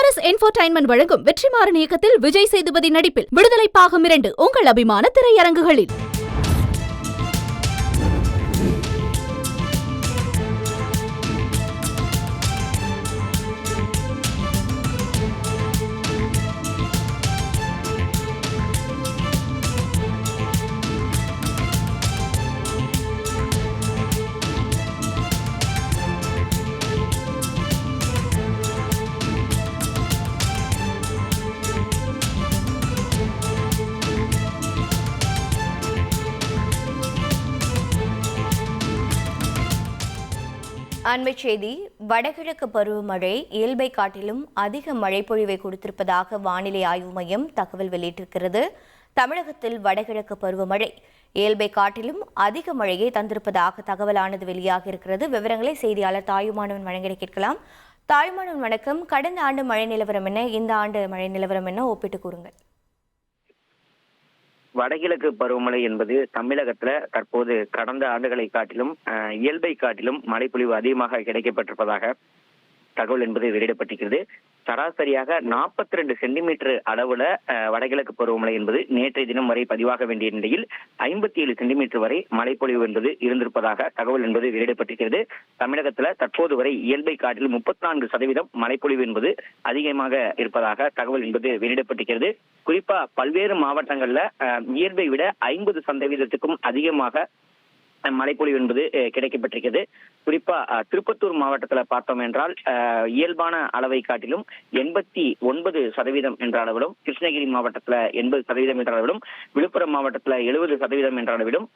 RS entertainment வழங்கும் வெற்றிமாறன் இயக்கத்தில் விஜய் சேதுபதி நடிப்பில் விடுதலை பாகம் 2 உங்கள் அபிமான திரையரங்குகளில். அண்மைச் செய்தி. வடகிழக்கு பருவமழை இயல்பை காட்டிலும் அதிக மழைப்பொழிவை கொடுத்திருப்பதாக வானிலை ஆய்வு மையம் தகவல் வெளியிட்டிருக்கிறது. தமிழகத்தில் வடகிழக்கு பருவமழை இயல்பை காட்டிலும் அதிக மழையை தந்திருப்பதாக தகவலானது வெளியாக இருக்கிறது. விவரங்களை செய்தியாளர் தாயுமானவன் வழங்கிட கேட்கலாம். தாயுமானவன் வணக்கம். கடந்த ஆண்டு மழை நிலவரம் என்ன, இந்த ஆண்டு மழை நிலவரம் என்ன, ஒப்பிட்டு கூறுங்கள். வடகிழக்கு பருவமழை என்பது தமிழகத்துல தற்போது கடந்த ஆண்டுகளை காட்டிலும் இயல்பை காட்டிலும் மழைப்பொழிவு அதிகமாக கிடைக்கப்பட்டிருப்பதாக தகவல் என்பது வெளியிடப்பட்டிருக்கிறது. சராசரியாக 42 சென்டிமீட்டர் அளவுல வடகிழக்கு பருவமழை என்பது நேற்றைய தினம் வரை பதிவாக வேண்டிய நிலையில் 57 சென்டிமீட்டர் வரை மழைப்பொழிவு என்பது இருந்திருப்பதாக தகவல் என்பது வெளியிடப்பட்டிருக்கிறது. தமிழகத்துல தற்போது வரை இயல்பை காட்டிலும் 34% மழைப்பொழிவு என்பது அதிகமாக இருப்பதாக தகவல் என்பது வெளியிடப்பட்டிருக்கிறது. குறிப்பா பல்வேறு மாவட்டங்கள்ல இயல்பை விட 50% அதிகமாக மழைப்பொழிவு என்பது கிடைக்கப்பட்டிருக்கிறது. குறிப்பா திருப்பத்தூர் மாவட்டத்துல பார்த்தோம் என்றால் இயல்பான அளவை காட்டிலும் 89% என்ற அளவிலும், கிருஷ்ணகிரி மாவட்டத்துல 80% என்ற அளவிலும், விழுப்புரம் மாவட்டத்துல 70% என்ற அளவிலும்,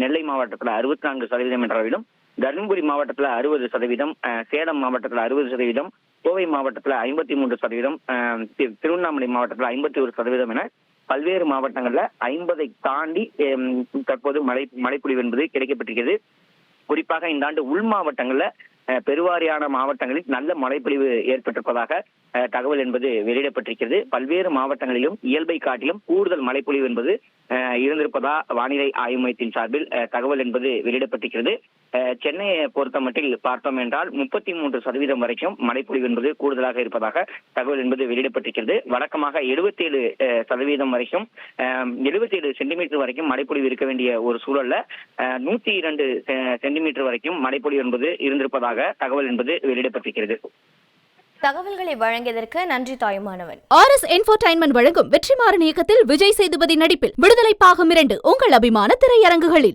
நெல்லை மாவட்டத்துல 64% என்ற அளவிலும், தருமபுரி மாவட்டத்துல 60%, சேலம் மாவட்டத்துல 60%, கோவை மாவட்டத்துல 53%, திருவண்ணாமலை மாவட்டத்துல 51% என பல்வேறு மாவட்டங்கள்ல 50 தாண்டி தற்போது மழைப்பொழிவு என்பது கிடைக்கப்பட்டிருக்கிறது. குறிப்பாக இந்த ஆண்டு உள் மாவட்டங்கள்ல பெருவாரியான மாவட்டங்களில் நல்ல மழைப்பொழிவு ஏற்பட்டிருப்பதாக தகவல் என்பது வெளியிடப்பட்டிருக்கிறது. பல்வேறு மாவட்டங்களிலும் இயல்பை காட்டிலும் கூடுதல் மழைப்பொழிவு என்பது இருந்திருப்பதா வானிலை ஆய்வு மையத்தின் சார்பில் தகவல் என்பது வெளியிடப்பட்டிருக்கிறது. சென்னையை பொறுத்த மட்டில் பார்த்தோம் என்றால் 33% வரைக்கும் மழைப்பொழிவு என்பது கூடுதலாக இருப்பதாக தகவல் என்பது வெளியிடப்பட்டிருக்கிறது. வழக்கமாக 77% வரைக்கும் 77 சென்டிமீட்டர் வரைக்கும் மழைப்பொழிவு இருக்க வேண்டிய ஒரு சூழல்ல 102 சென்டிமீட்டர் வரைக்கும் மழைப்பொழிவு என்பது இருந்திருப்பதாக தகவல் என்பது வெளியிடப்பட்டிருக்கிறது. தகவல்களை வழங்கியதற்கு நன்றி தாயுமானவன். RS என்டர்டெயின்மென்ட் வழங்கும் வெற்றிமாறன் இயக்கத்தில் விஜய் சேதுபதி நடிப்பில் விடுதலை பாகம் 2 உங்கள் அபிமான திரையரங்குகளில்.